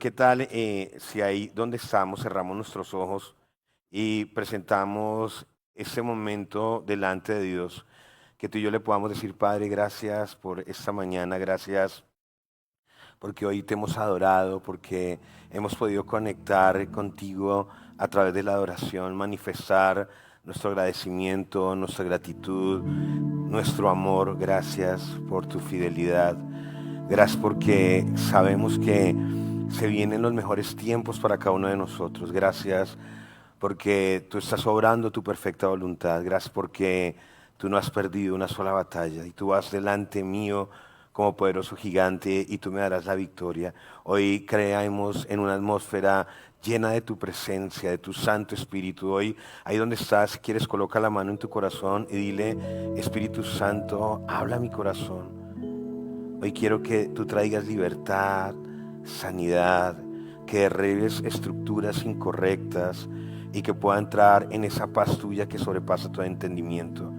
¿Qué tal si ahí donde estamos cerramos nuestros ojos y presentamos este momento delante de Dios? Que tú y yo le podamos decir, Padre, gracias por esta mañana, gracias porque hoy te hemos adorado, porque hemos podido conectar contigo a través de la adoración, manifestar nuestro agradecimiento, nuestra gratitud, nuestro amor. Gracias por tu fidelidad. Gracias porque sabemos que se vienen los mejores tiempos para cada uno de nosotros. Gracias porque tú estás obrando tu perfecta voluntad. Gracias porque tú no has perdido una sola batalla y tú vas delante mío como poderoso gigante y tú me darás la victoria. Hoy creemos en una atmósfera llena de tu presencia, de tu Santo Espíritu. Hoy, ahí donde estás, si quieres, coloca la mano en tu corazón y dile, Espíritu Santo, habla a mi corazón. Hoy quiero que tú traigas libertad, sanidad, que derribes estructuras incorrectas y que pueda entrar en esa paz tuya que sobrepasa todo entendimiento.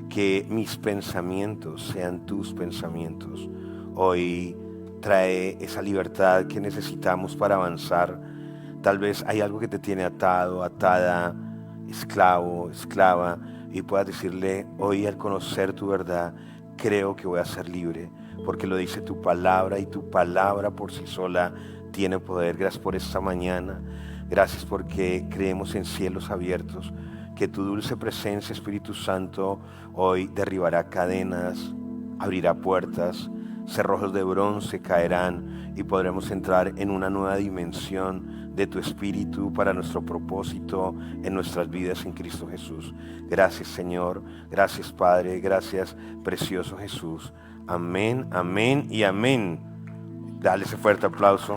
Que mis pensamientos sean tus pensamientos. Hoy trae esa libertad que necesitamos para avanzar. Tal vez hay algo que te tiene atado, atada, esclavo, esclava, y puedas decirle, hoy al conocer tu verdad, creo que voy a ser libre, porque lo dice tu palabra y tu palabra por sí sola tiene poder. Gracias por esta mañana, gracias porque creemos en cielos abiertos, que tu dulce presencia, Espíritu Santo, hoy derribará cadenas, abrirá puertas, cerrojos de bronce caerán y podremos entrar en una nueva dimensión de tu Espíritu para nuestro propósito en nuestras vidas en Cristo Jesús. Gracias, Señor, gracias, Padre, gracias, precioso Jesús. Amén, amén y amén. Dale ese fuerte aplauso.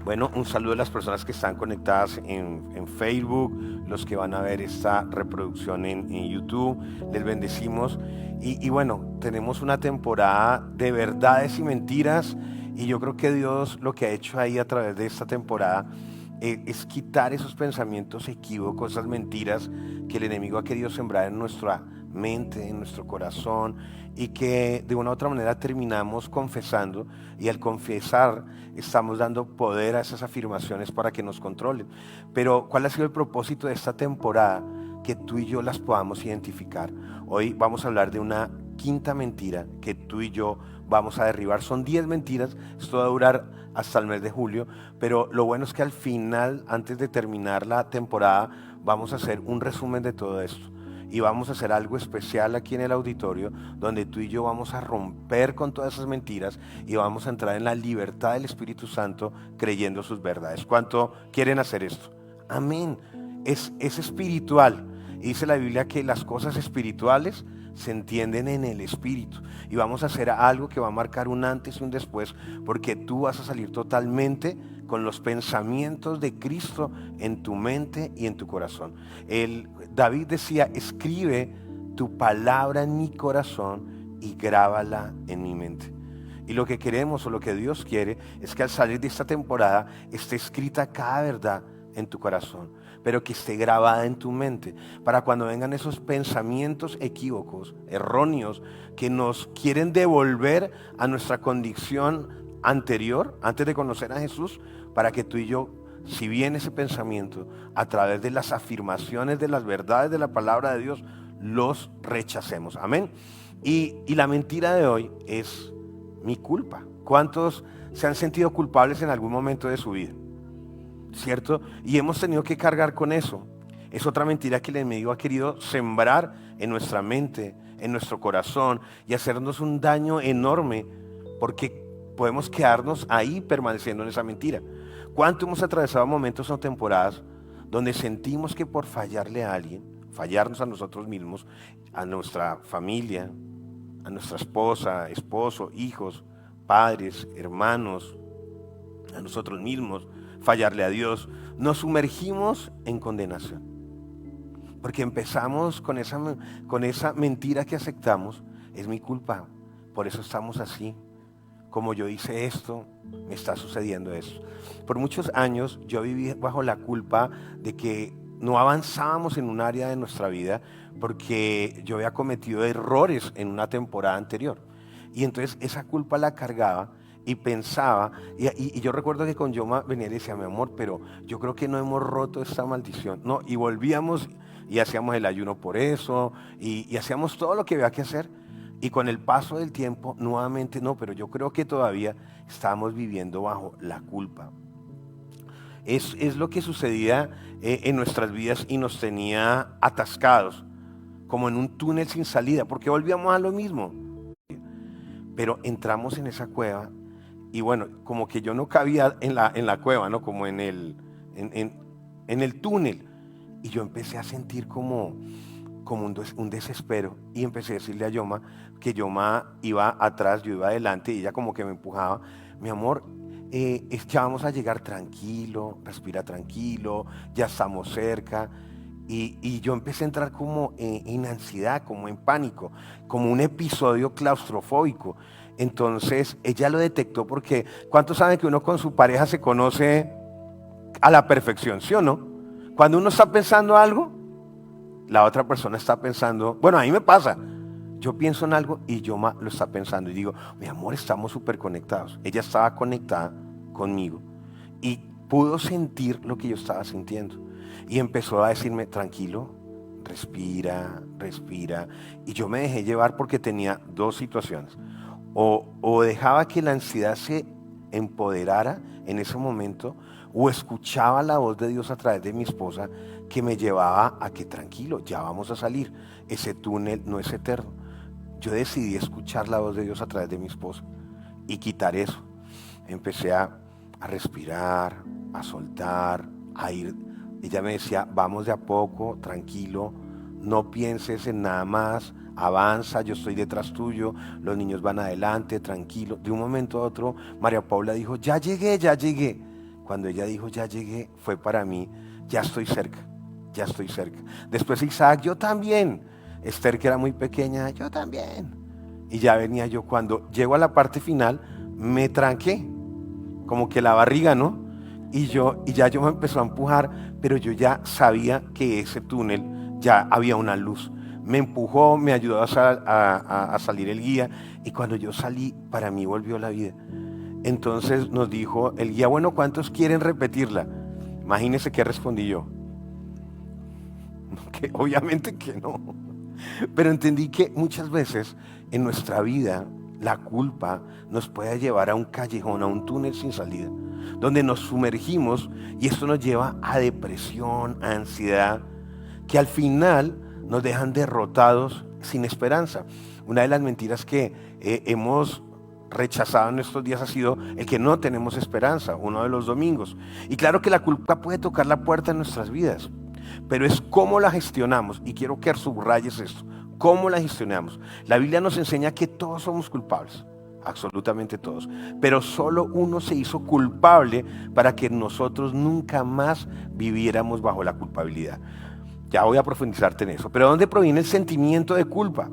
Bueno, un saludo a las personas que están conectadas en Facebook, los que van a ver esta reproducción en YouTube, les bendecimos. Y bueno, tenemos una temporada de verdades y mentiras y yo creo que Dios lo que ha hecho ahí a través de esta temporada es quitar esos pensamientos equívocos, esas mentiras que el enemigo ha querido sembrar en nuestra mente, en nuestro corazón, y que de una u otra manera terminamos confesando, y al confesar estamos dando poder a esas afirmaciones para que nos controlen. Pero ¿cuál ha sido el propósito de esta temporada? Que tú y yo las podamos identificar. Hoy vamos a hablar de una quinta mentira que tú y yo vamos a derribar. Son 10 mentiras, esto va a durar hasta el mes de julio, pero lo bueno es que al final, antes de terminar la temporada, vamos a hacer un resumen de todo esto. Y vamos a hacer algo especial aquí en el auditorio, donde tú y yo vamos a romper con todas esas mentiras y vamos a entrar en la libertad del Espíritu Santo creyendo sus verdades. ¿Cuánto quieren hacer esto? Amén. Es espiritual. Y dice la Biblia que las cosas espirituales se entienden en el Espíritu. Y vamos a hacer algo que va a marcar un antes y un después, porque tú vas a salir totalmente con los pensamientos de Cristo en tu mente y en tu corazón. David decía, escribe tu palabra en mi corazón y grábala en mi mente. Y lo que queremos o lo que Dios quiere es que al salir de esta temporada esté escrita cada verdad en tu corazón, pero que esté grabada en tu mente, para cuando vengan esos pensamientos equívocos, erróneos, que nos quieren devolver a nuestra condición anterior, antes de conocer a Jesús, para que tú y yo, si viene ese pensamiento, a través de las afirmaciones de las verdades de la palabra de Dios, los rechacemos. Amén. Y la mentira de hoy es mi culpa. ¿Cuántos se han sentido culpables en algún momento de su vida? ¿Cierto? Y hemos tenido que cargar con eso. Es otra mentira que el enemigo ha querido sembrar en nuestra mente, en nuestro corazón y hacernos un daño enorme, porque podemos quedarnos ahí permaneciendo en esa mentira. ¿Cuánto hemos atravesado momentos o temporadas donde sentimos que por fallarle a alguien, fallarnos a nosotros mismos, a nuestra familia, a nuestra esposa, esposo, hijos, padres, hermanos, a nosotros mismos, fallarle a Dios, nos sumergimos en condenación? Porque empezamos con esa mentira que aceptamos, es mi culpa, por eso estamos así. Como yo hice esto, me está sucediendo eso. Por muchos años yo viví bajo la culpa de que no avanzábamos en un área de nuestra vida porque yo había cometido errores en una temporada anterior. Y entonces esa culpa la cargaba y pensaba, y yo recuerdo que con Yoma venía y le decía, mi amor, pero yo creo que no hemos roto esta maldición, ¿no? Y volvíamos y hacíamos el ayuno por eso, y hacíamos todo lo que había que hacer, y con el paso del tiempo, nuevamente, no, pero yo creo que todavía estábamos viviendo bajo la culpa. Es lo que sucedía en nuestras vidas y nos tenía atascados, como en un túnel sin salida, porque volvíamos a lo mismo. Pero entramos en esa cueva y bueno, como que yo no cabía en la cueva, ¿no? Como en el túnel. Y yo empecé a sentir como un desespero y empecé a decirle a Yoma que Yoma iba atrás, yo iba adelante y ella como que me empujaba. Mi amor, ya vamos a llegar, tranquilo, respira tranquilo, ya estamos cerca. Y yo empecé a entrar como en ansiedad, como en pánico, como un episodio claustrofóbico. Entonces ella lo detectó porque ¿cuántos saben que uno con su pareja se conoce a la perfección, sí o no? Cuando uno está pensando algo, la otra persona está pensando, bueno, a mí me pasa, yo pienso en algo y Yoma lo está pensando y digo, mi amor, estamos súper conectados. Ella estaba conectada conmigo y pudo sentir lo que yo estaba sintiendo. Y empezó a decirme, tranquilo, respira, respira. Y yo me dejé llevar porque tenía dos situaciones. O dejaba que la ansiedad se empoderara en ese momento, o escuchaba la voz de Dios a través de mi esposa que me llevaba a que tranquilo, ya vamos a salir. Ese túnel no es eterno. Yo decidí escuchar la voz de Dios a través de mi esposa y quitar eso. Empecé a respirar, a soltar, a ir. Ella me decía, vamos de a poco, tranquilo, no pienses en nada más, avanza, yo estoy detrás tuyo, los niños van adelante, tranquilo. De un momento a otro, María Paula dijo, ya llegué, ya llegué. Cuando ella dijo, ya llegué, fue para mí, ya estoy cerca, ya estoy cerca. Después Isaac, yo también. Esther, que era muy pequeña, yo también. Y ya venía yo, cuando llego a la parte final, me tranqué, como que la barriga, ¿no? Y ya yo me empezó a empujar, pero yo ya sabía que ese túnel ya había una luz. Me empujó, me ayudó a salir el guía, y cuando yo salí, para mí volvió la vida. Entonces nos dijo el guía, bueno, ¿cuántos quieren repetirla? Imagínense qué respondí yo. Que obviamente que no. Pero entendí que muchas veces en nuestra vida la culpa nos puede llevar a un callejón, a un túnel sin salida, donde nos sumergimos y esto nos lleva a depresión, a ansiedad, que al final nos dejan derrotados sin esperanza. Una de las mentiras que hemos rechazado en estos días ha sido el que no tenemos esperanza, uno de los domingos. Y claro que la culpa puede tocar la puerta en nuestras vidas, pero es cómo la gestionamos, y quiero que subrayes esto, cómo la gestionamos. La Biblia nos enseña que todos somos culpables, absolutamente todos, pero solo uno se hizo culpable para que nosotros nunca más viviéramos bajo la culpabilidad. Ya voy a profundizarte en eso, pero ¿de dónde proviene el sentimiento de culpa?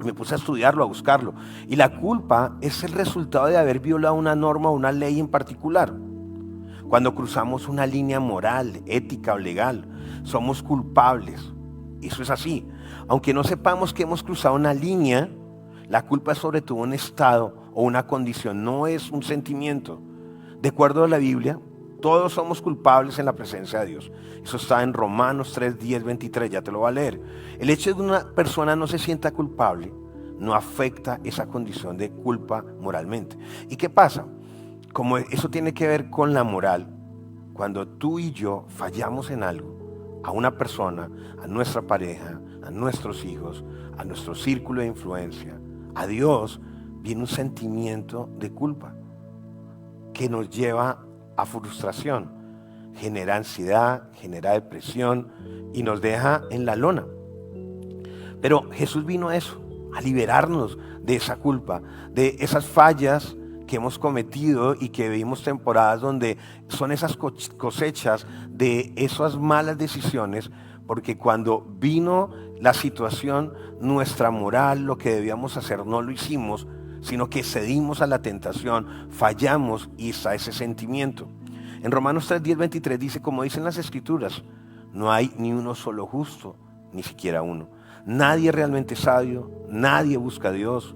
Me puse a estudiarlo, a buscarlo, y la culpa es el resultado de haber violado una norma o una ley en particular. Cuando cruzamos una línea moral, ética o legal, somos culpables. Eso es así. Aunque no sepamos que hemos cruzado una línea, la culpa es sobre todo un estado o una condición, no es un sentimiento. De acuerdo a la Biblia, todos somos culpables en la presencia de Dios. Eso está en Romanos 3, 10, 23, ya te lo voy a leer. El hecho de que una persona no se sienta culpable no afecta esa condición de culpa moralmente. ¿Y qué pasa? Como eso tiene que ver con la moral, cuando tú y yo fallamos en algo, a una persona, a nuestra pareja, a nuestros hijos, a nuestro círculo de influencia, a Dios, viene un sentimiento de culpa que nos lleva a frustración, genera ansiedad, genera depresión y nos deja en la lona. Pero Jesús vino a eso, a liberarnos de esa culpa, de esas fallas que hemos cometido, y que vivimos temporadas donde son esas cosechas de esas malas decisiones, porque cuando vino la situación, nuestra moral, lo que debíamos hacer, no lo hicimos, sino que cedimos a la tentación, fallamos, y está ese sentimiento. En Romanos 3, 10, 23 dice, como dicen las Escrituras, no hay ni uno solo justo, ni siquiera uno. Nadie es realmente sabio, nadie busca a Dios,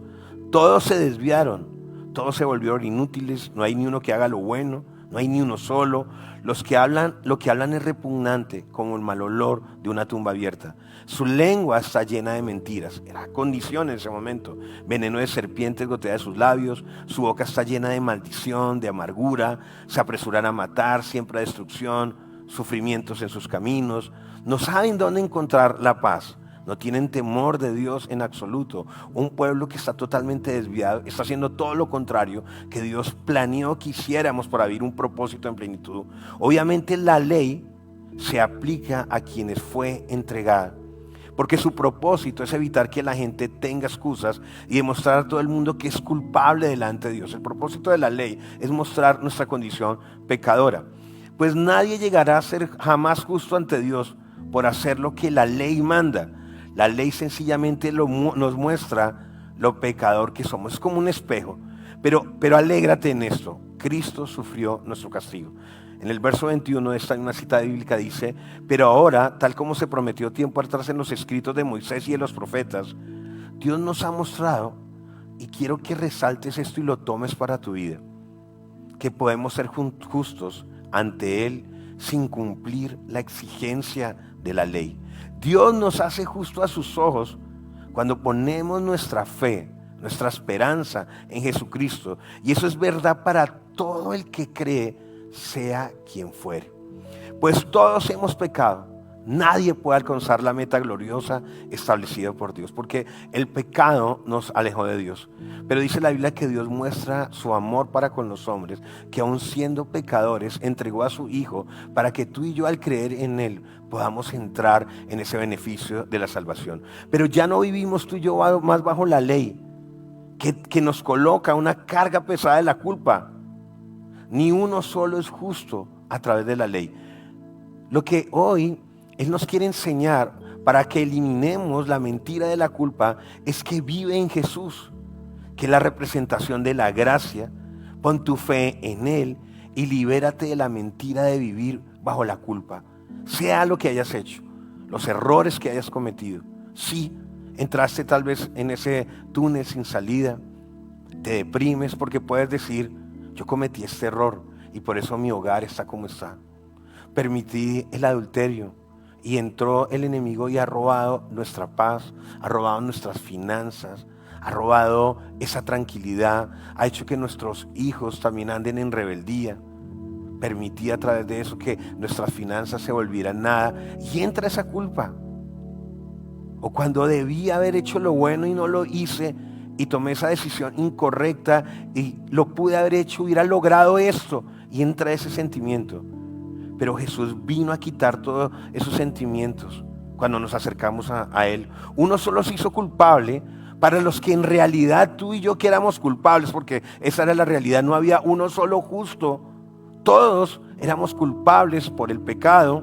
todos se desviaron, todos se volvieron inútiles, no hay ni uno que haga lo bueno, no hay ni uno solo. Lo que hablan es repugnante, como el mal olor de una tumba abierta. Su lengua está llena de mentiras. Era condición en ese momento. Veneno de serpientes gotea de sus labios. Su boca está llena de maldición, de amargura. Se apresuran a matar, siempre a destrucción, sufrimientos en sus caminos. No saben dónde encontrar la paz. No tienen temor de Dios en absoluto. Un pueblo que está totalmente desviado, está haciendo todo lo contrario que Dios planeó que hiciéramos para vivir un propósito en plenitud. Obviamente la ley se aplica a quienes fue entregada, porque su propósito es evitar que la gente tenga excusas y demostrar a todo el mundo que es culpable delante de Dios. El propósito de la ley es mostrar nuestra condición pecadora. Pues nadie llegará a ser jamás justo ante Dios por hacer lo que la ley manda. La ley sencillamente nos muestra lo pecador que somos. Es como un espejo. Pero alégrate en esto. Cristo sufrió nuestro castigo. En el verso 21 de esta una cita bíblica dice: pero ahora, tal como se prometió tiempo atrás en los escritos de Moisés y de los profetas, Dios nos ha mostrado, y quiero que resaltes esto y lo tomes para tu vida, que podemos ser justos ante Él sin cumplir la exigencia de la ley. Dios nos hace justo a sus ojos cuando ponemos nuestra fe, nuestra esperanza en Jesucristo. Y eso es verdad para todo el que cree, sea quien fuere. Pues todos hemos pecado. Nadie puede alcanzar la meta gloriosa establecida por Dios, porque el pecado nos alejó de Dios. Pero dice la Biblia que Dios muestra su amor para con los hombres, que aun siendo pecadores entregó a su Hijo para que tú y yo, al creer en Él, podamos entrar en ese beneficio de la salvación. Pero ya no vivimos tú y yo más bajo la ley, que nos coloca una carga pesada de la culpa. Ni uno solo es justo a través de la ley. Lo que hoy Él nos quiere enseñar para que eliminemos la mentira de la culpa es que vive en Jesús, que es la representación de la gracia. Pon tu fe en Él y libérate de la mentira de vivir bajo la culpa. Sea lo que hayas hecho, los errores que hayas cometido. Sí, entraste tal vez en ese túnel sin salida, te deprimes porque puedes decir: yo cometí este error y por eso mi hogar está como está. Permití el adulterio y entró el enemigo y ha robado nuestra paz, ha robado nuestras finanzas, ha robado esa tranquilidad, ha hecho que nuestros hijos también anden en rebeldía. Permití a través de eso que nuestras finanzas se volvieran nada y entra esa culpa. O cuando debía haber hecho lo bueno y no lo hice y tomé esa decisión incorrecta y lo pude haber hecho, hubiera logrado esto, y entra ese sentimiento. Pero Jesús vino a quitar todos esos sentimientos cuando nos acercamos a Él. Uno solo se hizo culpable para los que en realidad tú y yo que éramos culpables, porque esa era la realidad, no había uno solo justo. Todos éramos culpables por el pecado,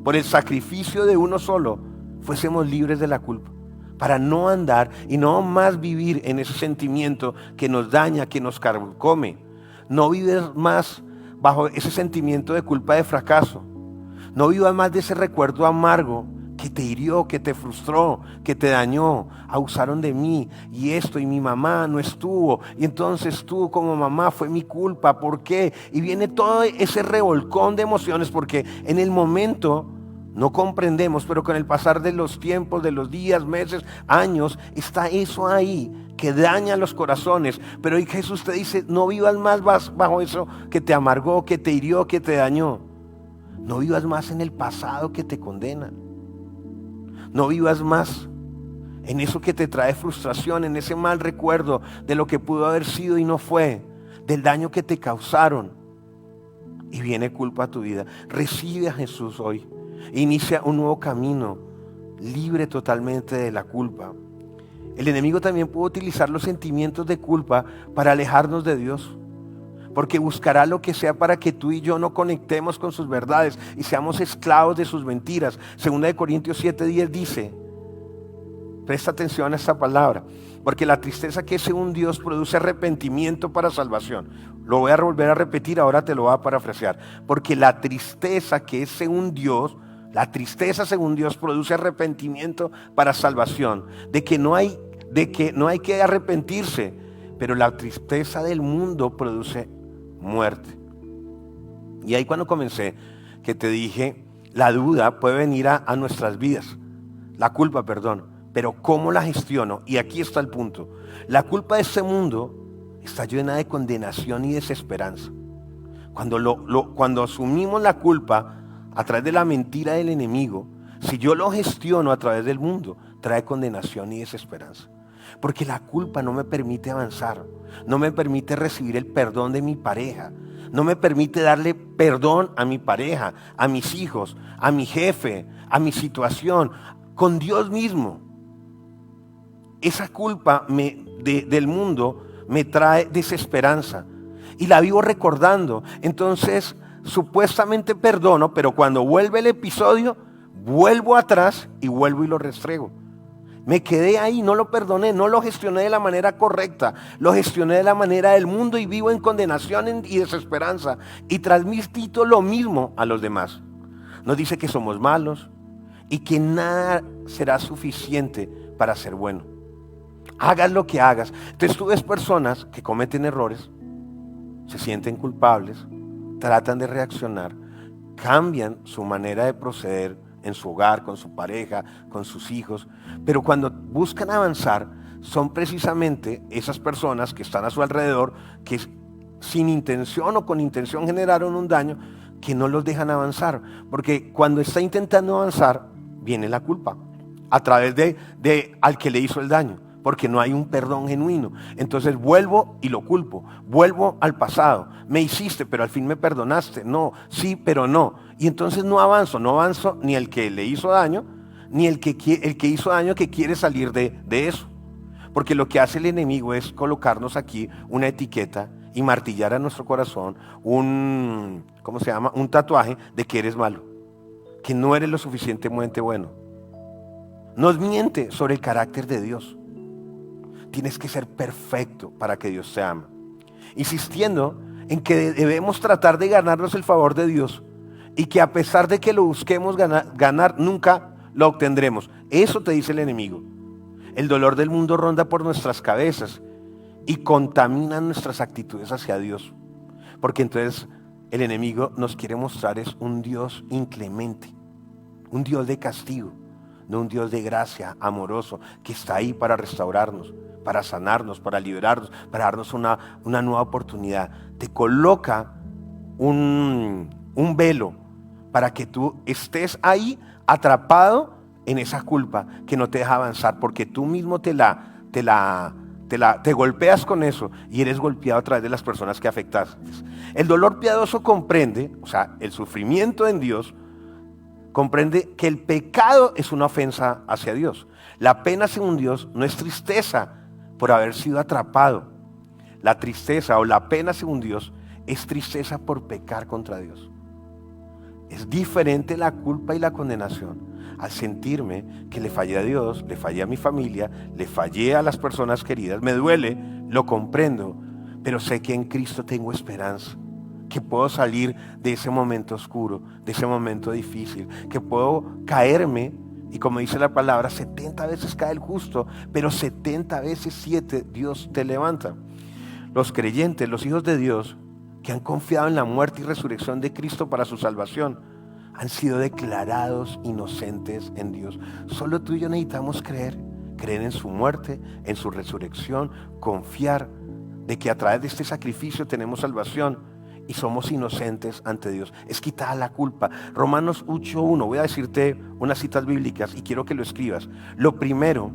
por el sacrificio de uno solo, fuésemos libres de la culpa, para no andar y no más vivir en ese sentimiento que nos daña, que nos carcome. No vives más bajo ese sentimiento de culpa, de fracaso. No vivas más de ese recuerdo amargo que te hirió, que te frustró, que te dañó. Abusaron de mí y esto, y mi mamá no estuvo, y entonces tú como mamá fue mi culpa, ¿por qué? Y viene todo ese revolcón de emociones, porque en el momento no comprendemos, pero con el pasar de los tiempos, de los días, meses, años, está eso ahí que daña los corazones. Pero hoy Jesús te dice: no vivas más bajo eso que te amargó, que te hirió, que te dañó. No vivas más en el pasado que te condena. No vivas más en eso que te trae frustración, en ese mal recuerdo de lo que pudo haber sido y no fue, del daño que te causaron. Y viene culpa a tu vida. Recibe a Jesús hoy. Inicia un nuevo camino, libre totalmente de la culpa. El enemigo también puede utilizar los sentimientos de culpa para alejarnos de Dios, porque buscará lo que sea para que tú y yo no conectemos con sus verdades y seamos esclavos de sus mentiras. 2 Corintios 7:10 dice, presta atención a esta palabra, porque la tristeza que es según Dios produce arrepentimiento para salvación. Lo voy a volver a repetir, ahora te lo voy a parafrasear. Porque la tristeza que es según Dios, la tristeza según Dios produce arrepentimiento para salvación. De que no hay que arrepentirse, pero la tristeza del mundo produce muerte. Y ahí cuando comencé, que te dije, la duda puede venir a nuestras vidas, la culpa, perdón, pero ¿cómo la gestiono? Y aquí está el punto. La culpa de este mundo está llena de condenación y desesperanza. Cuando asumimos la culpa a través de la mentira del enemigo, si yo lo gestiono a través del mundo, trae condenación y desesperanza. Porque la culpa no me permite avanzar, no me permite recibir el perdón de mi pareja, no me permite darle perdón a mi pareja, a mis hijos, a mi jefe, a mi situación, con Dios mismo. Esa culpa del mundo me trae desesperanza y la vivo recordando. Entonces, supuestamente perdono, pero cuando vuelve el episodio, vuelvo atrás y vuelvo y lo restrego. Me quedé ahí, no lo perdoné, no lo gestioné de la manera correcta, lo gestioné de la manera del mundo y vivo en condenación y desesperanza y transmito lo mismo a los demás. Nos dice que somos malos y que nada será suficiente para ser bueno. Hagas lo que hagas. Entonces tú ves personas que cometen errores, se sienten culpables, tratan de reaccionar, cambian su manera de proceder en su hogar, con su pareja, con sus hijos, pero cuando buscan avanzar, son precisamente esas personas que están a su alrededor, que sin intención o con intención generaron un daño, que no los dejan avanzar, porque cuando está intentando avanzar, viene la culpa, a través de al que le hizo el daño, porque no hay un perdón genuino. Entonces vuelvo y lo culpo, vuelvo al pasado. Me hiciste, pero al fin me perdonaste. No, sí, pero no. Y entonces no avanzo ni el que le hizo daño, ni el que hizo daño que quiere salir de eso. Porque lo que hace el enemigo es colocarnos aquí una etiqueta y martillar a nuestro corazón un tatuaje de que eres malo, que no eres lo suficientemente bueno. Nos miente sobre el carácter de Dios. Tienes que ser perfecto para que Dios te ame. Insistiendo en que debemos tratar de ganarnos el favor de Dios y que a pesar de que lo busquemos ganar, nunca lo obtendremos. Eso te dice el enemigo. El dolor del mundo ronda por nuestras cabezas y contamina nuestras actitudes hacia Dios. Porque entonces el enemigo nos quiere mostrar es un Dios inclemente, un Dios de castigo, no un Dios de gracia, amoroso, que está ahí para restaurarnos, para sanarnos, para liberarnos, para darnos una nueva oportunidad. Te coloca un velo para que tú estés ahí atrapado en esa culpa que no te deja avanzar, porque tú mismo te golpeas con eso y eres golpeado a través de las personas que afectaste. El dolor piadoso comprende, o sea, el sufrimiento en Dios, comprende que el pecado es una ofensa hacia Dios. La pena según Dios no es tristeza por haber sido atrapado. La tristeza o la pena según Dios es tristeza por pecar contra Dios. Es diferente la culpa y la condenación al sentirme que le fallé a Dios, le fallé a mi familia, le fallé a las personas queridas. Me duele, lo comprendo, pero sé que en Cristo tengo esperanza, que puedo salir de ese momento oscuro, de ese momento difícil, que puedo caerme. Y como dice la palabra, 70 veces cae el justo, pero 70 veces 7 Dios te levanta. Los creyentes, los hijos de Dios, que han confiado en la muerte y resurrección de Cristo para su salvación, han sido declarados inocentes en Dios. Solo tú y yo necesitamos creer en su muerte, en su resurrección, confiar de que a través de este sacrificio tenemos salvación y somos inocentes ante Dios. Es quitada la culpa. Romanos 8:1, voy a decirte unas citas bíblicas y quiero que lo escribas. Lo primero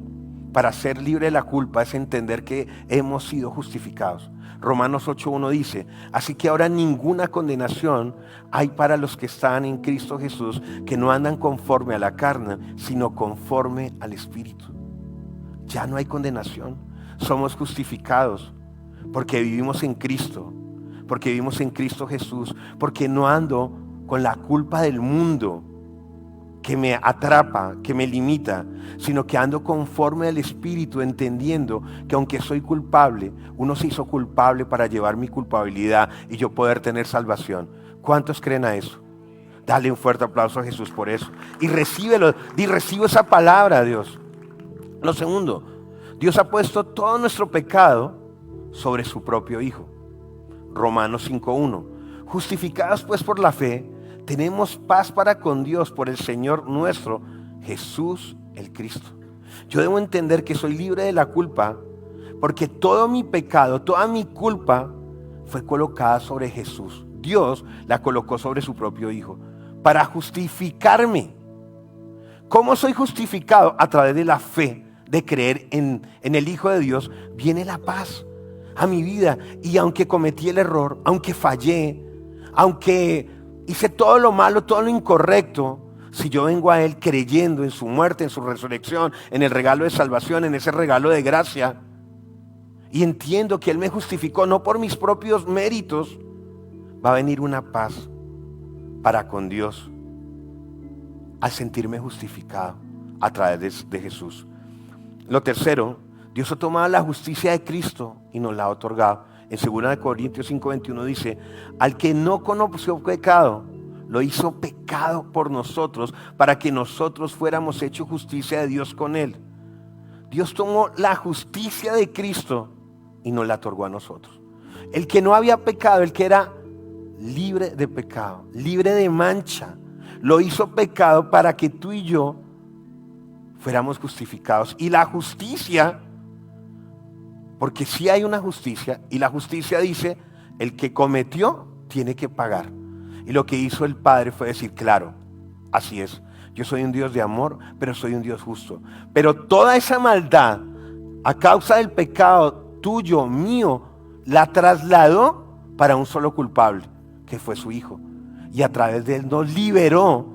para ser libre de la culpa es entender que hemos sido justificados. Romanos 8:1 dice, así que ahora ninguna condenación hay para los que están en Cristo Jesús, que no andan conforme a la carne, sino conforme al Espíritu. Ya no hay condenación. Somos justificados porque vivimos en Cristo, porque vivimos en Cristo Jesús, porque no ando con la culpa del mundo que me atrapa, que me limita, sino que ando conforme al Espíritu, entendiendo que aunque soy culpable, uno se hizo culpable para llevar mi culpabilidad y yo poder tener salvación. ¿Cuántos creen a eso? Dale un fuerte aplauso a Jesús por eso. Y recíbelo, y recibo esa palabra, Dios. Lo segundo, Dios ha puesto todo nuestro pecado sobre su propio Hijo. Romanos 5:1. Justificados pues por la fe, tenemos paz para con Dios por el Señor nuestro, Jesús el Cristo. Yo debo entender que soy libre de la culpa porque todo mi pecado, toda mi culpa fue colocada sobre Jesús. Dios la colocó sobre su propio Hijo para justificarme. ¿Cómo soy justificado? A través de la fe, de creer en el Hijo de Dios, viene la paz a mi vida. Y aunque cometí el error, aunque fallé, aunque hice todo lo malo, todo lo incorrecto, si yo vengo a Él creyendo en su muerte, en su resurrección, en el regalo de salvación, en ese regalo de gracia, y entiendo que Él me justificó no por mis propios méritos, va a venir una paz para con Dios al sentirme justificado a través de Jesús. Lo tercero, Dios ha tomado la justicia de Cristo y nos la ha otorgado. En 2 Corintios 5:21 dice, al que no conoció pecado, lo hizo pecado por nosotros, para que nosotros fuéramos hechos justicia de Dios con Él. Dios tomó la justicia de Cristo y nos la otorgó a nosotros. El que no había pecado, el que era libre de pecado, libre de mancha, lo hizo pecado para que tú y yo fuéramos justificados. Y la justicia, porque sí hay una justicia, y la justicia dice, el que cometió tiene que pagar. Y lo que hizo el Padre fue decir, claro, así es, yo soy un Dios de amor, pero soy un Dios justo. Pero toda esa maldad, a causa del pecado tuyo, mío, la trasladó para un solo culpable, que fue su Hijo. Y a través de Él nos liberó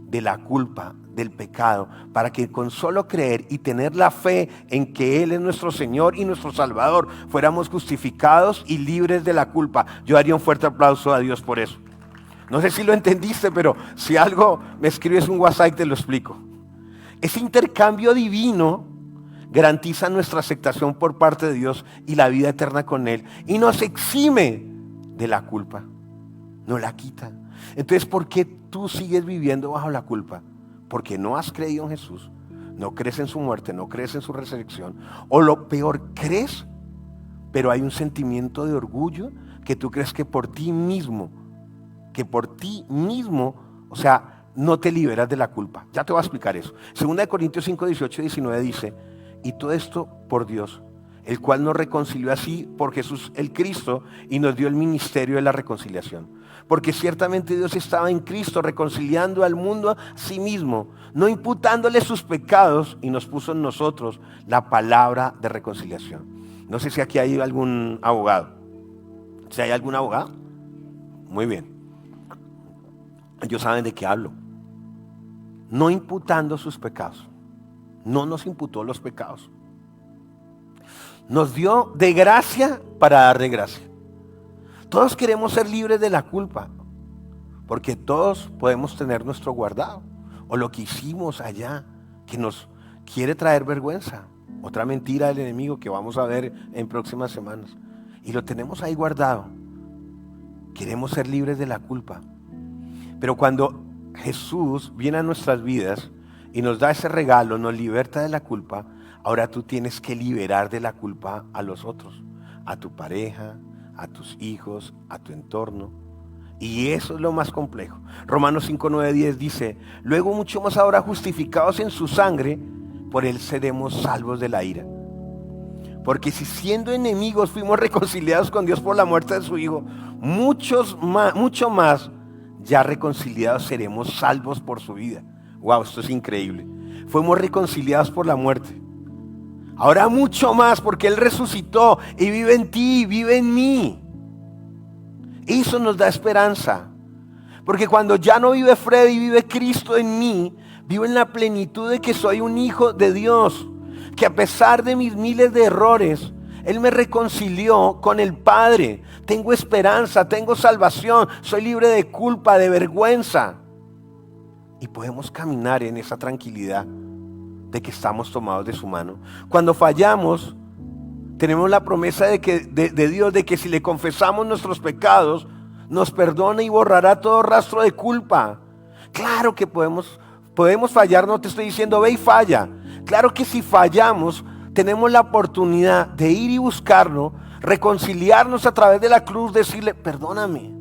de la culpa, del pecado, para que con solo creer y tener la fe en que Él es nuestro Señor y nuestro Salvador, fuéramos justificados y libres de la culpa. Yo daría un fuerte aplauso a Dios por eso. No sé si lo entendiste, pero si algo me escribes un WhatsApp y te lo explico. Ese intercambio divino garantiza nuestra aceptación por parte de Dios y la vida eterna con Él, y nos exime de la culpa, nos la quita. Entonces, ¿por qué tú sigues viviendo bajo la culpa? Porque no has creído en Jesús, no crees en su muerte, no crees en su resurrección, o lo peor, crees, pero hay un sentimiento de orgullo que tú crees que por ti mismo, o sea, no te liberas de la culpa. Ya te voy a explicar eso. 2 Corintios 5, 18 y 19 dice, y todo esto por Dios, el cual nos reconcilió así por Jesús el Cristo y nos dio el ministerio de la reconciliación. Porque ciertamente Dios estaba en Cristo reconciliando al mundo a sí mismo, no imputándole sus pecados, y nos puso en nosotros la palabra de reconciliación. No sé si aquí hay algún abogado. ¿Si hay algún abogado? Muy bien. Ellos saben de qué hablo. No imputando sus pecados. No nos imputó los pecados. Nos dio de gracia para dar de gracia. Todos queremos ser libres de la culpa, porque todos podemos tener nuestro guardado, o lo que hicimos allá, que nos quiere traer vergüenza. Otra mentira del enemigo que vamos a ver en próximas semanas. Y lo tenemos ahí guardado. Queremos ser libres de la culpa. Pero cuando Jesús viene a nuestras vidas y nos da ese regalo, nos liberta de la culpa, ahora tú tienes que liberar de la culpa a los otros, a tu pareja, a tus hijos, a tu entorno. Y eso es lo más complejo. Romanos 5, 9, 10 dice, luego mucho más ahora justificados en su sangre, por Él seremos salvos de la ira. Porque si siendo enemigos fuimos reconciliados con Dios por la muerte de su Hijo, mucho más ya reconciliados seremos salvos por su vida. Wow, esto es increíble. Fuimos reconciliados por la muerte. Ahora mucho más, porque Él resucitó y vive en ti, vive en mí. Eso nos da esperanza. Porque cuando ya no vive Freddy, vive Cristo en mí, vivo en la plenitud de que soy un hijo de Dios. Que a pesar de mis miles de errores, Él me reconcilió con el Padre. Tengo esperanza, tengo salvación, soy libre de culpa, de vergüenza. Y podemos caminar en esa tranquilidad de que estamos tomados de su mano. Cuando fallamos, tenemos la promesa de Dios de que si le confesamos nuestros pecados, nos perdona y borrará todo rastro de culpa. Claro que podemos fallar, no te estoy diciendo ve y falla. Claro que si fallamos, tenemos la oportunidad de ir y buscarlo, reconciliarnos a través de la cruz, decirle, perdóname.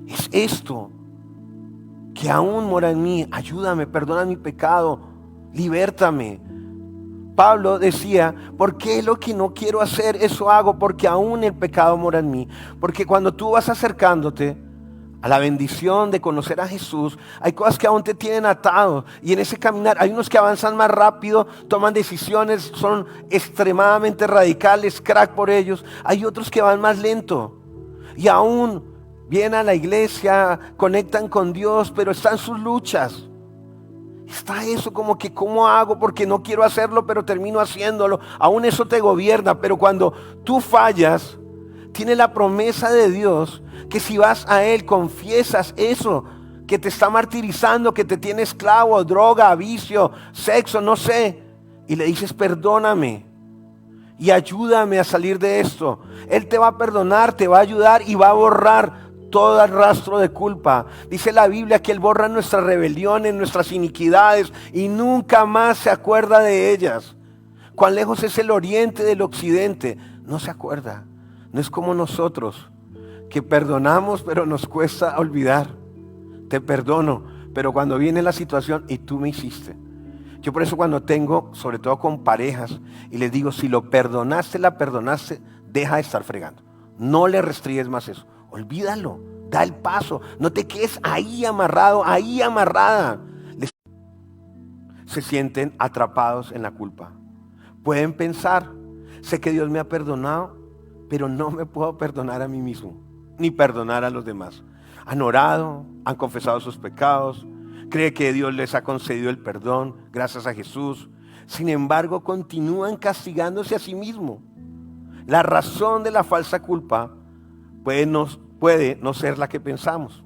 Es esto que aún mora en mí, ayúdame, perdona mi pecado, libértame. Pablo decía, ¿por qué lo que no quiero hacer, eso hago? Porque aún el pecado mora en mí. Porque cuando tú vas acercándote a la bendición de conocer a Jesús, hay cosas que aún te tienen atado. Y en ese caminar hay unos que avanzan más rápido, toman decisiones, son extremadamente radicales, crack por ellos. Hay otros que van más lento y aún vienen a la iglesia, conectan con Dios, pero están sus luchas. Está eso como que ¿cómo hago? Porque no quiero hacerlo, pero termino haciéndolo. Aún eso te gobierna, pero cuando tú fallas, tiene la promesa de Dios que si vas a Él, confiesas eso que te está martirizando, que te tiene esclavo, droga, vicio, sexo, no sé, y le dices perdóname y ayúdame a salir de esto. Él te va a perdonar, te va a ayudar y va a borrar todo el rastro de culpa. Dice la Biblia que Él borra nuestras rebeliones, nuestras iniquidades y nunca más se acuerda de ellas. Cuán lejos es el oriente del occidente, no se acuerda. No es como nosotros, que perdonamos pero nos cuesta olvidar. Te perdono, pero cuando viene la situación y tú me hiciste. Yo por eso cuando tengo, sobre todo con parejas, y les digo, si lo perdonaste, la perdonaste, deja de estar fregando. No le restringes más eso. Olvídalo, da el paso, no te quedes ahí amarrado, ahí amarrada. Se sienten atrapados en la culpa. Pueden pensar, sé que Dios me ha perdonado, pero no me puedo perdonar a mí mismo, ni perdonar a los demás. Han orado, han confesado sus pecados, creen que Dios les ha concedido el perdón gracias a Jesús. Sin embargo, continúan castigándose a sí mismos. La razón de la falsa culpa puede no ser la que pensamos.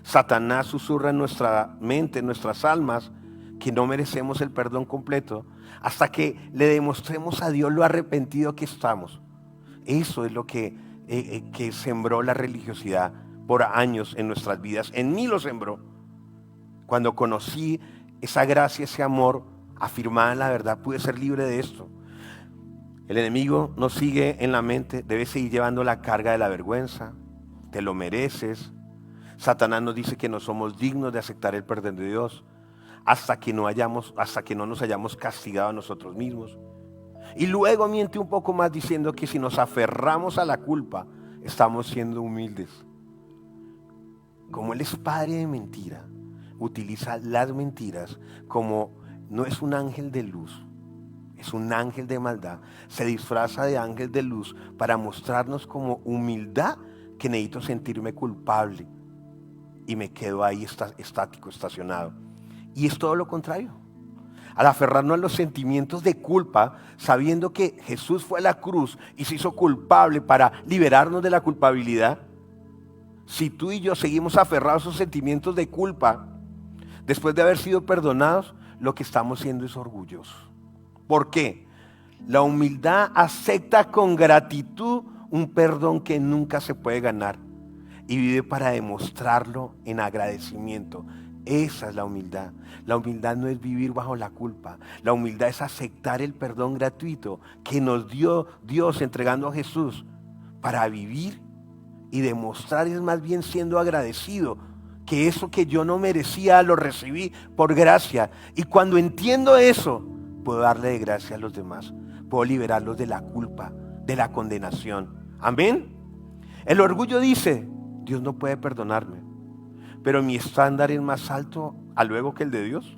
Satanás susurra en nuestra mente, en nuestras almas, que no merecemos el perdón completo hasta que le demostremos a Dios lo arrepentido que estamos. Eso es lo que sembró la religiosidad por años en nuestras vidas. En mí lo sembró. Cuando conocí esa gracia, ese amor afirmada en la verdad, pude ser libre de esto. El enemigo nos sigue en la mente, debes seguir llevando la carga de la vergüenza, te lo mereces. Satanás nos dice que no somos dignos de aceptar el perdón de Dios hasta que no nos hayamos castigado a nosotros mismos. Y luego miente un poco más diciendo que si nos aferramos a la culpa, estamos siendo humildes. Como Él es padre de mentira, utiliza las mentiras como no es un ángel de luz, es un ángel de maldad. Se disfraza de ángel de luz para mostrarnos como humildad que necesito sentirme culpable y me quedo ahí estático, estacionado. Y es todo lo contrario. Al aferrarnos a los sentimientos de culpa, sabiendo que Jesús fue a la cruz y se hizo culpable para liberarnos de la culpabilidad, si tú y yo seguimos aferrados a esos sentimientos de culpa, después de haber sido perdonados, lo que estamos siendo es orgullosos. ¿Por qué? La humildad acepta con gratitud un perdón que nunca se puede ganar y vive para demostrarlo en agradecimiento. Esa es la humildad. La humildad no es vivir bajo la culpa. La humildad es aceptar el perdón gratuito que nos dio Dios entregando a Jesús para vivir y demostrar, es más bien siendo agradecido, que eso que yo no merecía lo recibí por gracia. Y cuando entiendo eso, puedo darle de gracia a los demás. Puedo liberarlos de la culpa, de la condenación. Amén. El orgullo dice, Dios no puede perdonarme, pero mi estándar es más alto a luego que el de Dios.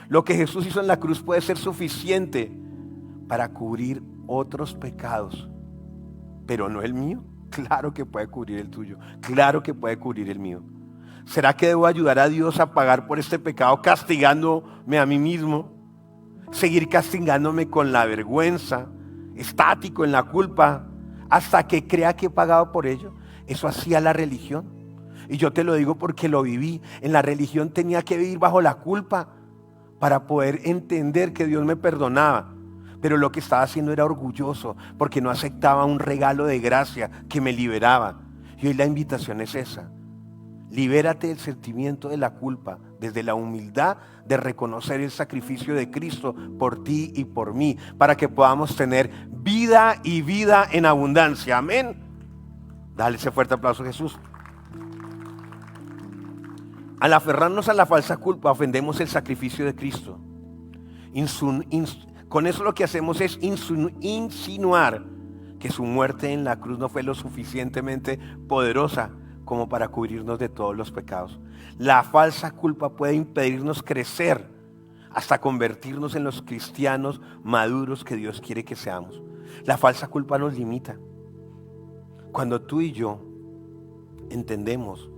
Lo que Jesús hizo en la cruz puede ser suficiente para cubrir otros pecados, pero no el mío. Claro que puede cubrir el tuyo, claro que puede cubrir el mío. ¿Será que debo ayudar a Dios a pagar por este pecado castigándome a mí mismo? Seguir castigándome con la vergüenza, estático en la culpa, hasta que crea que he pagado por ello. Eso hacía la religión. Y yo te lo digo porque lo viví. En la religión tenía que vivir bajo la culpa para poder entender que Dios me perdonaba. Pero lo que estaba haciendo era orgulloso porque no aceptaba un regalo de gracia que me liberaba. Y hoy la invitación es esa. Libérate del sentimiento de la culpa, desde la humildad de reconocer el sacrificio de Cristo por ti y por mí, para que podamos tener vida y vida en abundancia. Amén. Dale ese fuerte aplauso a Jesús. Al aferrarnos a la falsa culpa, ofendemos el sacrificio de Cristo. Con eso lo que hacemos es insinuar que su muerte en la cruz no fue lo suficientemente poderosa como para cubrirnos de todos los pecados. La falsa culpa puede impedirnos crecer hasta convertirnos en los cristianos maduros que Dios quiere que seamos. La falsa culpa nos limita. Cuando tú y yo entendemos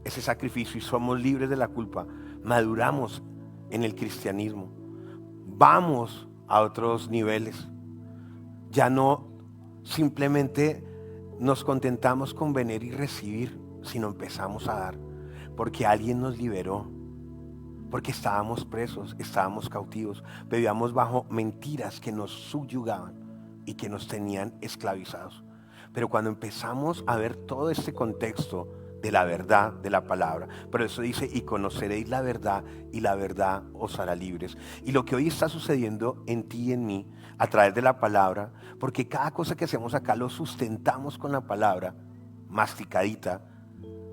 ese sacrificio y somos libres de la culpa, maduramos en el cristianismo. Vamos a otros niveles. Ya no simplemente nos contentamos con venir y recibir, sino empezamos a dar, porque alguien nos liberó, porque estábamos presos, estábamos cautivos, vivíamos bajo mentiras que nos subyugaban y que nos tenían esclavizados. Pero cuando empezamos a ver todo este contexto de la verdad de la palabra, por eso dice, y conoceréis la verdad, y la verdad os hará libres. Y lo que hoy está sucediendo en ti y en mí, a través de la palabra, porque cada cosa que hacemos acá lo sustentamos con la palabra, masticadita,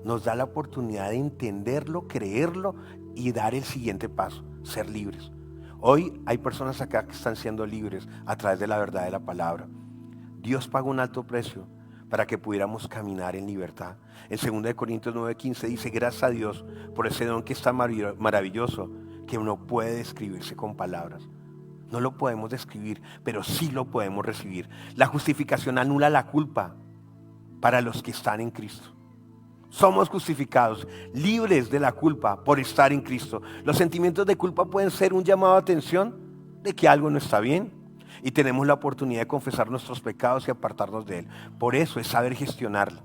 nos da la oportunidad de entenderlo, creerlo y dar el siguiente paso, ser libres. Hoy hay personas acá que están siendo libres a través de la verdad de la palabra. Dios pagó un alto precio para que pudiéramos caminar en libertad. En 2 Corintios 9:15 dice, gracias a Dios por ese don que está maravilloso, que no puede describirse con palabras. No lo podemos describir, pero sí lo podemos recibir. La justificación anula la culpa para los que están en Cristo. Somos justificados, libres de la culpa por estar en Cristo. Los sentimientos de culpa pueden ser un llamado de atención de que algo no está bien. Y tenemos la oportunidad de confesar nuestros pecados y apartarnos de él. Por eso es saber gestionarlo.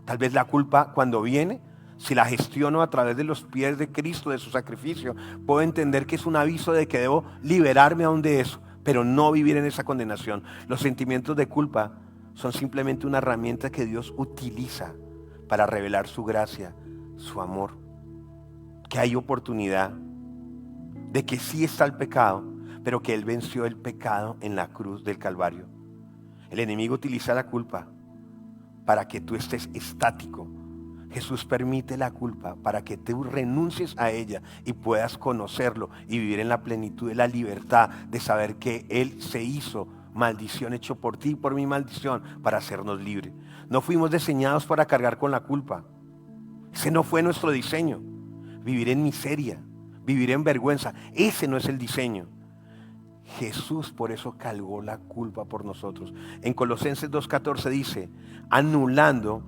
Tal vez la culpa cuando viene, si la gestiono a través de los pies de Cristo, de su sacrificio, puedo entender que es un aviso de que debo liberarme aún de eso, pero no vivir en esa condenación. Los sentimientos de culpa son simplemente una herramienta que Dios utiliza para revelar su gracia, su amor. Que hay oportunidad de que sí está el pecado, pero que Él venció el pecado en la cruz del Calvario. El enemigo utiliza la culpa para que tú estés estático. Jesús permite la culpa para que tú renuncies a ella y puedas conocerlo y vivir en la plenitud de la libertad de saber que Él se hizo maldición hecho por ti y por mi maldición para hacernos libres. No fuimos diseñados para cargar con la culpa. Ese no fue nuestro diseño. Vivir en miseria, vivir en vergüenza, ese no es el diseño. Jesús por eso cargó la culpa por nosotros. En Colosenses 2:14 dice, anulando,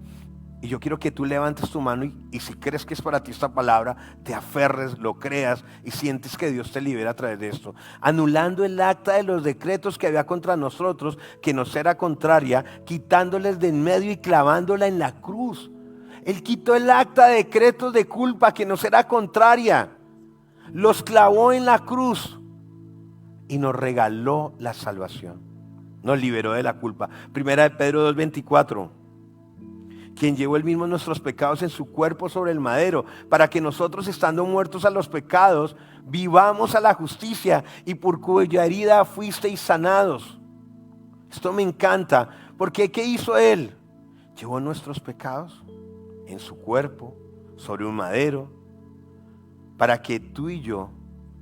y yo quiero que tú levantes tu mano y si crees que es para ti esta palabra, te aferres, lo creas y sientes que Dios te libera a través de esto. Anulando el acta de los decretos que había contra nosotros, que nos era contraria, quitándoles de en medio y clavándola en la cruz. Él quitó el acta de decretos de culpa que nos era contraria. Los clavó en la cruz. Y nos regaló la salvación. Nos liberó de la culpa. Primera de Pedro 2:24. Quien llevó él mismo nuestros pecados en su cuerpo sobre el madero, para que nosotros, estando muertos a los pecados, vivamos a la justicia, y por cuya herida fuisteis sanados. Esto me encanta, porque ¿qué hizo él? Llevó nuestros pecados en su cuerpo sobre un madero, para que tú y yo,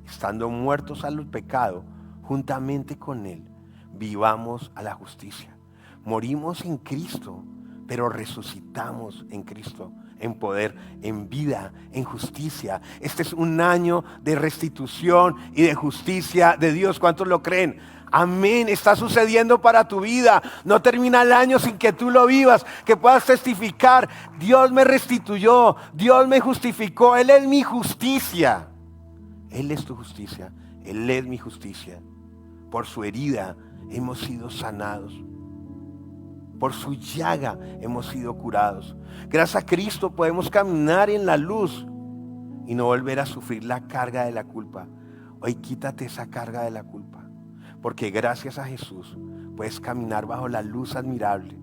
estando muertos al pecado, juntamente con Él, vivamos a la justicia. Morimos en Cristo, pero resucitamos en Cristo, en poder, en vida, en justicia. Este es un año de restitución y de justicia de Dios. ¿Cuántos lo creen? Amén, está sucediendo para tu vida. No termina el año sin que tú lo vivas, que puedas testificar, Dios me restituyó, Dios me justificó, Él es mi justicia. Él es tu justicia, Él es mi justicia. Por su herida hemos sido sanados. Por su llaga hemos sido curados. Gracias a Cristo podemos caminar en la luz y no volver a sufrir la carga de la culpa. Hoy quítate esa carga de la culpa, porque gracias a Jesús puedes caminar bajo la luz admirable.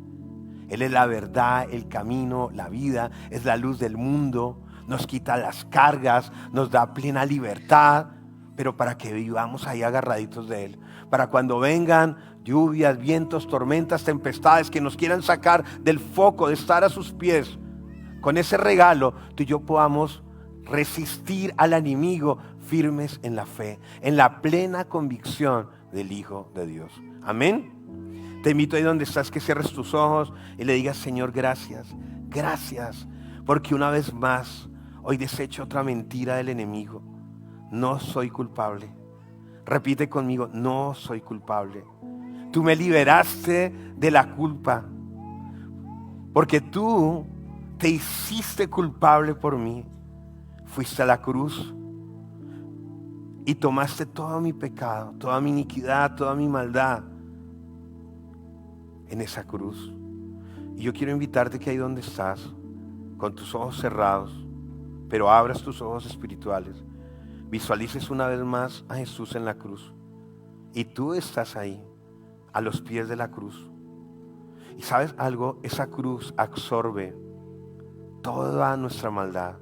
Él es la verdad, el camino, la vida, es la luz del mundo. nos quita las cargas, nos da plena libertad, pero para que vivamos ahí agarraditos de Él. Para cuando vengan lluvias, vientos, tormentas, tempestades que nos quieran sacar del foco de estar a sus pies, con ese regalo tú y yo podamos resistir al enemigo firmes en la fe, en la plena convicción del Hijo de Dios. Amén. Te invito ahí donde estás que cierres tus ojos y le digas: Señor, gracias, gracias, porque una vez más hoy desecho otra mentira del enemigo. No soy culpable. Repite conmigo: no soy culpable. Tú me liberaste de la culpa, porque tú te hiciste culpable por mí. Fuiste a la cruz y tomaste todo mi pecado, toda mi iniquidad, toda mi maldad en esa cruz. Y yo quiero invitarte que ahí donde estás, con tus ojos cerrados, pero abras tus ojos espirituales, visualices una vez más a Jesús en la cruz. Y tú estás ahí, a los pies de la cruz. Y ¿sabes algo? Esa cruz absorbe toda nuestra maldad,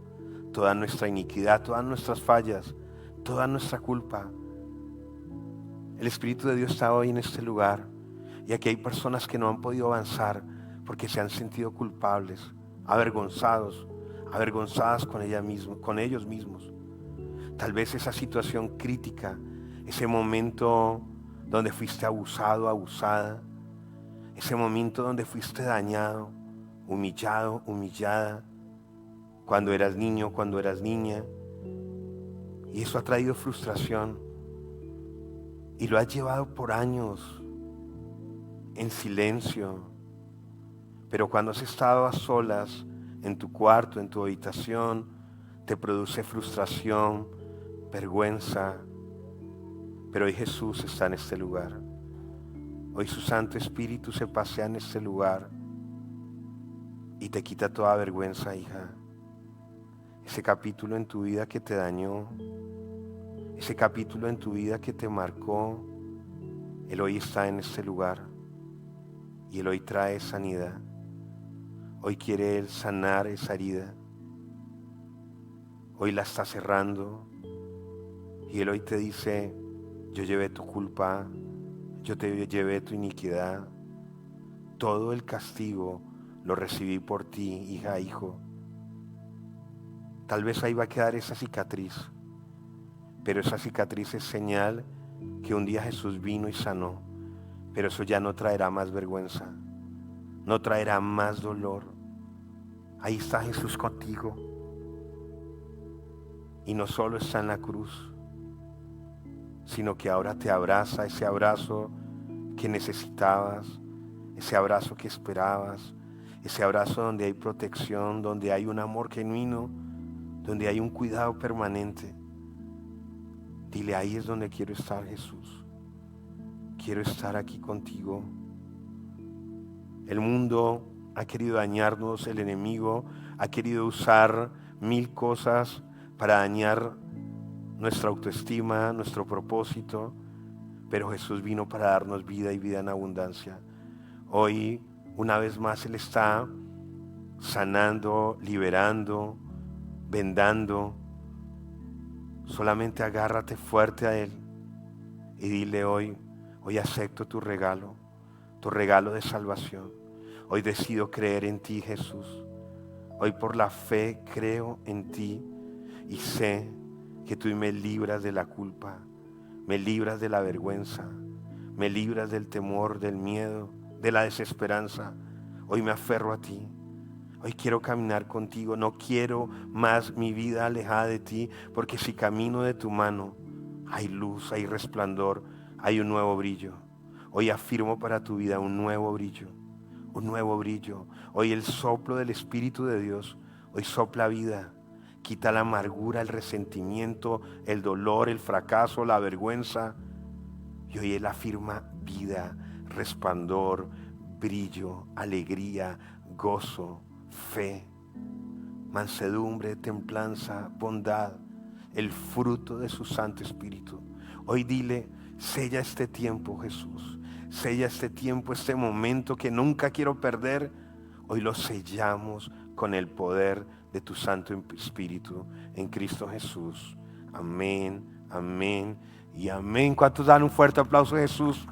toda nuestra iniquidad, todas nuestras fallas, toda nuestra culpa. El Espíritu de Dios está hoy en este lugar. Y aquí hay personas que no han podido avanzar porque se han sentido culpables, avergonzados, avergonzadas con ellos mismos. Tal vez esa situación crítica, ese momento donde fuiste abusado, abusada, ese momento donde fuiste dañado, humillado, humillada, cuando eras niño, cuando eras niña, y eso ha traído frustración y lo has llevado por años en silencio. Pero cuando has estado a solas en tu cuarto, en tu habitación, te produce frustración, vergüenza. Pero hoy Jesús está en este lugar. Hoy su Santo Espíritu se pasea en este lugar y te quita toda vergüenza, hija. Ese capítulo en tu vida que te dañó, ese capítulo en tu vida que te marcó, Él hoy está en este lugar y Él hoy trae sanidad. Hoy quiere Él sanar esa herida. Hoy la está cerrando y Él hoy te dice: yo llevé tu culpa, yo te llevé tu iniquidad, todo el castigo lo recibí por ti, hija, hijo. Tal vez ahí va a quedar esa cicatriz, pero esa cicatriz es señal que un día Jesús vino y sanó. Pero eso ya no traerá más vergüenza, no traerá más dolor. Ahí está Jesús contigo. Y no solo está en la cruz, sino que ahora te abraza, ese abrazo que necesitabas, ese abrazo que esperabas, ese abrazo donde hay protección, donde hay un amor genuino, donde hay un cuidado permanente. Dile: ahí es donde quiero estar, Jesús. Quiero estar aquí contigo. El mundo ha querido dañarnos, el enemigo ha querido usar mil cosas para dañar nuestra autoestima, nuestro propósito, pero Jesús vino para darnos vida y vida en abundancia. Hoy, una vez más, Él está sanando, liberando, vendando. Solamente agárrate fuerte a Él y dile: hoy acepto tu regalo de salvación. Hoy decido creer en ti, Jesús. Hoy por la fe creo en ti y sé que tú me libras de la culpa, me libras de la vergüenza, me libras del temor, del miedo, de la desesperanza. Hoy me aferro a ti. Hoy quiero caminar contigo. No quiero más mi vida alejada de ti, porque si camino de tu mano, hay luz, hay resplandor, hay un nuevo brillo. Hoy afirmo para tu vida un nuevo brillo, un nuevo brillo. Hoy el soplo del Espíritu de Dios, hoy sopla vida. Quita la amargura, el resentimiento, el dolor, el fracaso, la vergüenza. Y hoy Él afirma vida, resplandor, brillo, alegría, gozo, fe, mansedumbre, templanza, bondad, el fruto de su Santo Espíritu. Hoy dile: sella este tiempo, Jesús. Sella este tiempo, este momento que nunca quiero perder. Hoy lo sellamos con el poder de tu Santo Espíritu en Cristo Jesús. Amén, amén y amén. ¿Cuántos dan un fuerte aplauso a Jesús?